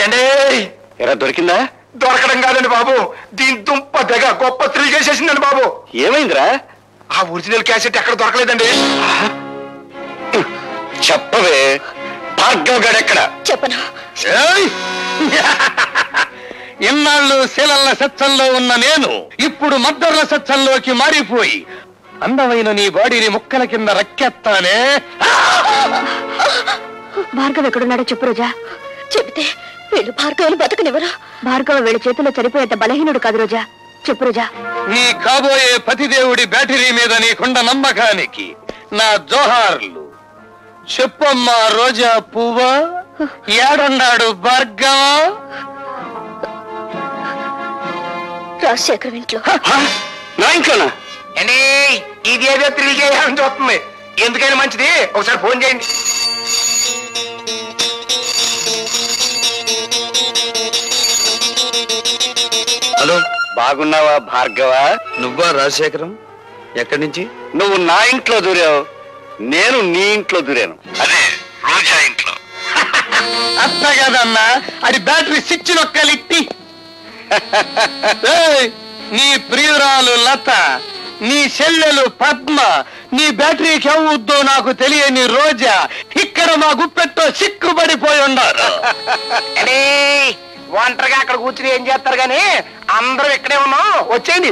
ఎరా దొరికిందా? దొరకడం కాదండి బాబు, దీని దుంప తెగ గొప్ప థ్రిల్ చేసేసిందండి బాబు. ఏమైందిరా? ఆ ఒరిజినల్ క్యాసెట్ ఎక్కడ దొరకలేదండి. చెప్పవే, భార్గవ్ గడెక్కడ? చెప్పను. ఇన్నాళ్ళు శీలల్ల సత్సంలో ఉన్న నేను ఇప్పుడు మద్దర్ల సత్సంలోకి మారిపోయి అందమైన నీ బాడీని ముక్కల కింద రక్కెత్తానే. భార్గవ్ ఎక్కడున్నాడో చెప్పు రోజా. చెబితే వీళ్ళు భార్గవులు బతకనివ్వరు. భార్గవ వీళ్ళ చేతిలో చనిపోయేంత బలహీనుడు కాదు రోజా. చెప్పు రోజా. నీ కాబోయే పతిదేవుడి బ్యాటరీ మీద నీకుండ నమ్మకానికి నా జోహార్లు. చెప్పమ్మా రోజా పువ్వా, ఏడున్నాడు భార్గవ? రాజశేఖర్ ఇంట్లో. నా ఇంట్లోనా? అండి ఇది ఏదో థ్రిల్ చేయాలని చూస్తుంది. ఎందుకైనా మంచిది ఒకసారి ఫోన్ చేయండి. హలో, బాగున్నావా భార్గవ? నువ్వా రాజశేఖరం? ఎక్కడి నుంచి? నువ్వు నా ఇంట్లో దూరావు, నేను నీ ఇంట్లో దూరాను. అదే రోజా ఇంట్లో. అట్లా కదన్నా, అది బ్యాటరీ స్విచ్ నొక్కలిట్టి. నీ ప్రియురాలు లత, నీ చెల్లెలు పద్మ, నీ బ్యాటరీకి ఎవద్దో నాకు తెలియని రోజా ఇక్కడ మా గుప్పెట్టో చిక్కుబడిపోయి ఉన్నారు. ఒంటరిగా అక్కడ కూర్చుని ఏం చేస్తారు గాని అందరూ ఇక్కడే ఉన్నాం, వచ్చేయండి.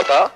లత.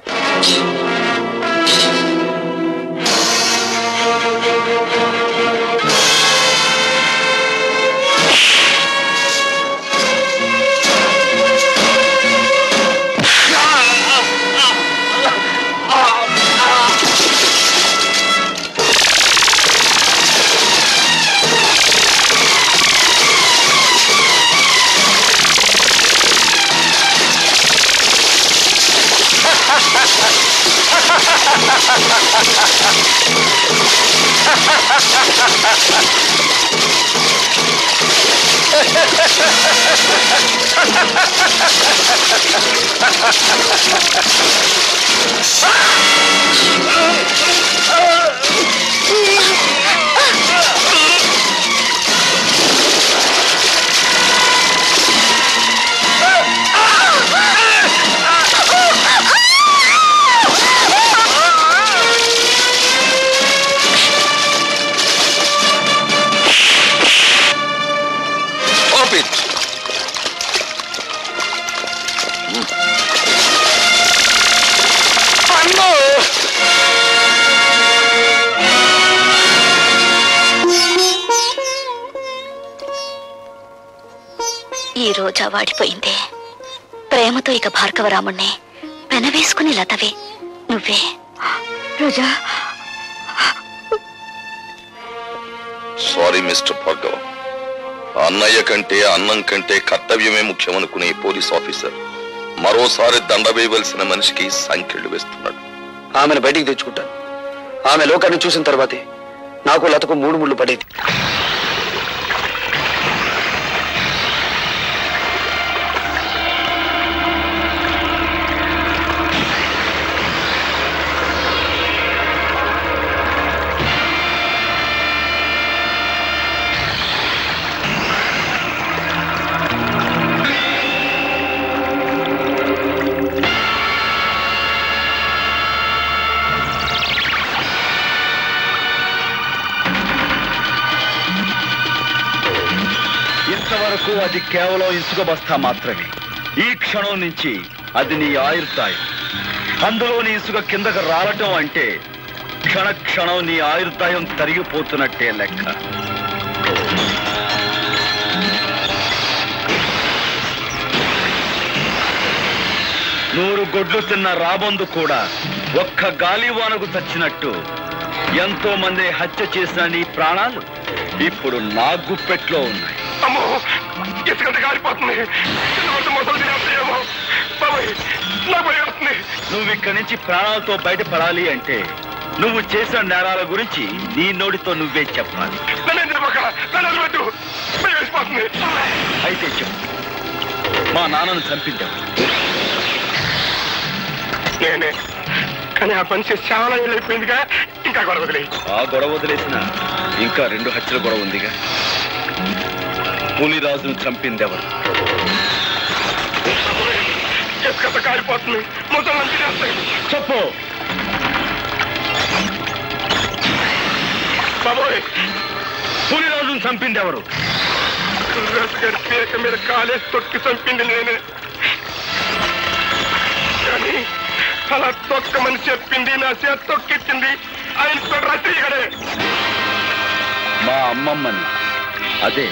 ఈ రోజా వాడిపోయిందే. ప్రేమతో ఇక భార్గవరాముణ్ణి పెనవేసుకుని లతవే నువ్వే. రోజా, సారీ మిస్టర్ భార్గవ. అన్నయ్య కంటే అన్నం కంటే కర్తవ్యమే ముఖ్యమనుకునే పోలీస్ ఆఫీసర్ మరోసారి దండ వేయవలసిన మనిషికి సంఖ్యలు వేస్తున్నాడు. ఆమెను బయటికి తెచ్చుకుంటాను. ఆమె లోకాన్ని చూసిన తర్వాతే నాకు లతకు 3 ముళ్ళు పడేది. అది కేవలం ఇసుక బస్తా మాత్రమే. ఈ క్షణం నుంచి అది నీ ఆయుర్దాయం. అందులోని ఇసుక కిందకు రాలటం అంటే క్షణ క్షణం నీ ఆయుర్దాయం తరిగిపోతున్నట్టే లెక్క. నూరు గొడ్లు తిన్న రాబందు కూడా ఒక్క గాలివానకు చచ్చినట్టు ఎంతో మంది హత్య చేసిన నీ ప్రాణాలు ఇప్పుడు నా గుప్పెట్లో ఉన్నాయి. నువ్వు ఇక్కడి నుంచి ప్రాణాలతో బయటపడాలి అంటే నువ్వు చేసిన నేరాల గురించి నీ నోటితో నువ్వే చెప్పాలి. అయితే చెప్పు, మా నాన్నను చంపించావు. నేనే, కానీ ఆ పని చేసి చాలా ఏళ్ళైపోయిందిగా. ఇంకా గొడవ వదిలే. ఆ గొడవ వదిలేసిన ఇంకా 2 హత్యల గొడవ ఉందిగా. పులిరాజును చంపిందెవరు? కాలిపోతుంది. చెప్పు. బాబోయ్, పులిరాజును చంపిందెవరు? పీక మీద కాలేసి తొక్కి చంపింది నేనే. కానీ అలా తొక్కమని చెప్పింది, నా చేత తొక్కిచ్చింది ఆయన రచయిగడే. మా అమ్మమ్మని, అదే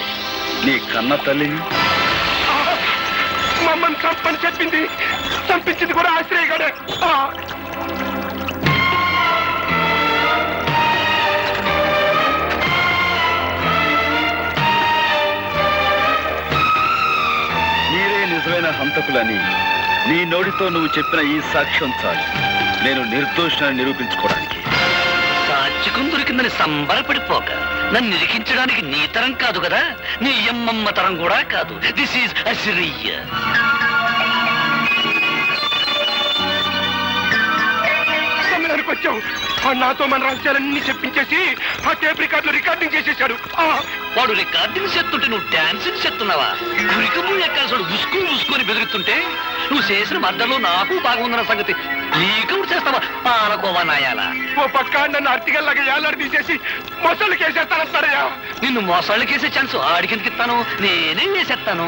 నీ కన్న తల్లిని. మమ్మల్ని చంపని చెప్పింది, చంపించింది కూడా ఆశ్రయగడే. మీరే నిజమైన హంతకులని నీ నోటితో నువ్వు చెప్పిన ఈ సాక్ష్యం చాలు నేను నిర్దోషాన్ని నిరూపించుకోవడానికి. సాక్షికం దొరికిందని సంబరపడిపోక నన్ను నిరికించడానికి నీ తరం కాదు కదా, నీ అమ్మమ్మ తరం కూడా కాదు. This is Assyria. వచ్చావు. నాతో మన రహస్యాలన్నీ చెప్పించేసి ఆ టేప్ రికార్డులో రికార్డింగ్ చేసేసాడు. వాడు రికార్డింగ్ చేస్తుంటే నువ్వు డాన్సింగ్ చేస్తున్నావా? గురికము ఎక్కాల్సి ఉసుకొని బెదురుతుంటే నువ్వు చేసిన మద్దలో నాకు బాగుందన్న సంగతి నీకు చేస్తావా? పాలకోవా నాయాలా. ఓ పక్క నన్ను అర్తిగల్లాగా ఏలాడి తీసేసి మొసళ్ళకి వేసేస్తానంటారయ్యా. నిన్ను మొసళ్ళకి వేసే ఛాన్స్ ఆడికిందుకు ఇస్తాను, నేనే వేసేస్తాను.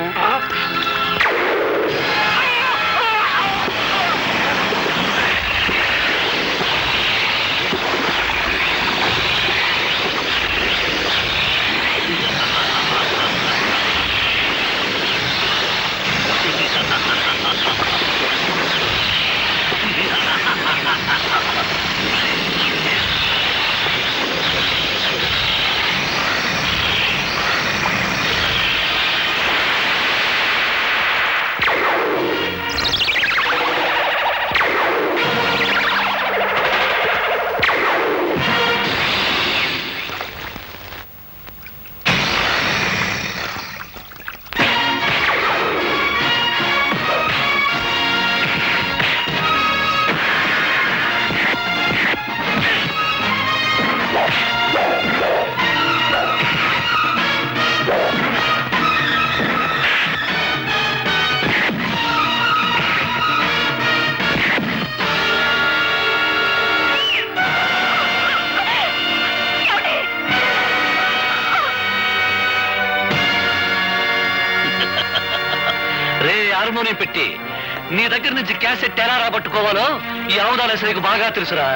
హార్మోనియం పెట్టి నీ దగ్గర నుంచి క్యాసెట్ ఎలా రాబట్టుకోవాలో ఈ ఆముదాల నీకు బాగా తెలుసురా.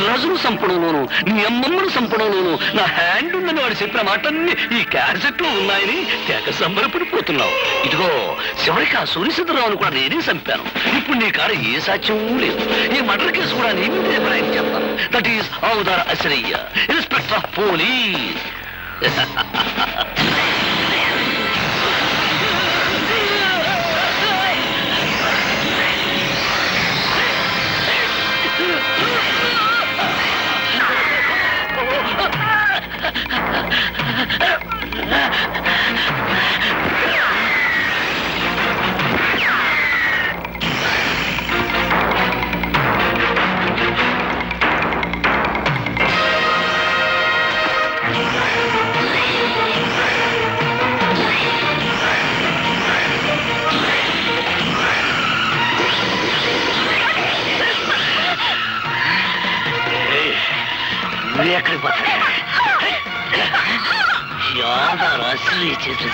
రాజును సంపడంలోను నీ అమ్మమ్మను సంపడంలోను నా హ్యాండ్ ఉందని వాడు చెప్పిన మాటన్ని ఈ క్యాసెట్ లో ఉన్నాయని తెగ సంబరపడిపోతున్నావు. ఇదిగో చివరికి ఆ సూర్యచంద్రరావును కూడా నేనే చంపాను. ఇప్పుడు నీ కాడ ఏ సాక్ష్యం లేదు. ఈ మర్డర్ కేసు కూడా నీ మీదే ప్రయాణం చేస్తాను. That is Avudara Ashrayya, inspector of police. ఎక్కడికి పోతా అసలు ఈ చేతులు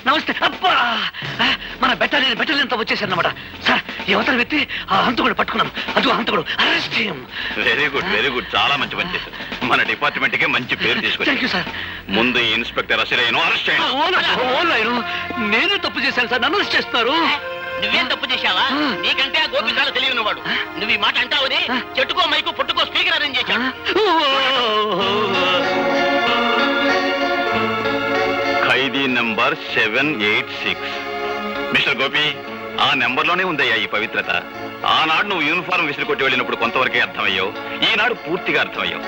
నమస్తే. అబ్బా, మన బెటాలియన్ తో వచ్చేసారన్నమాట. సార్, యువతల వ్యక్తి ఆ హంతకుడు పట్టుకున్నాం. అదిగో హంతకుడు, అరెస్ట్ చేయం. వెరీ గుడ్, చాలా మంచి పని చేశారు. మన డిపార్ట్మెంట్ కి మంచి పేరు తీసుకొచ్చారు. Thank you sir. ముందు ఇన్స్పెక్టర్ అసలు అరెస్ట్ చేయండి. నేనే తప్పు చేశాను సార్, నన్ను అరెస్ట్ చేస్తున్నారు. నువ్వేం తప్పు చేశావా? నీకంటే ఆ గోపి చాలా తెలియని వాడు. నువ్వు ఈ మాట అంటావని చెట్టుకో మైకు పుట్టుకో స్పీకర్ అరేంజ్ చేశాడు. ఖైదీ నంబర్ 786. మిస్టర్ గోపి, ఆ నెంబర్లోనే ఉందయ్యా ఈ పవిత్రత. ఆనాడు నువ్వు యూనిఫారం విసిరి కొట్టి వెళ్ళినప్పుడు కొంతవరకే అర్థమయ్యావు. ఈనాడు పూర్తిగా అర్థమయ్యావు.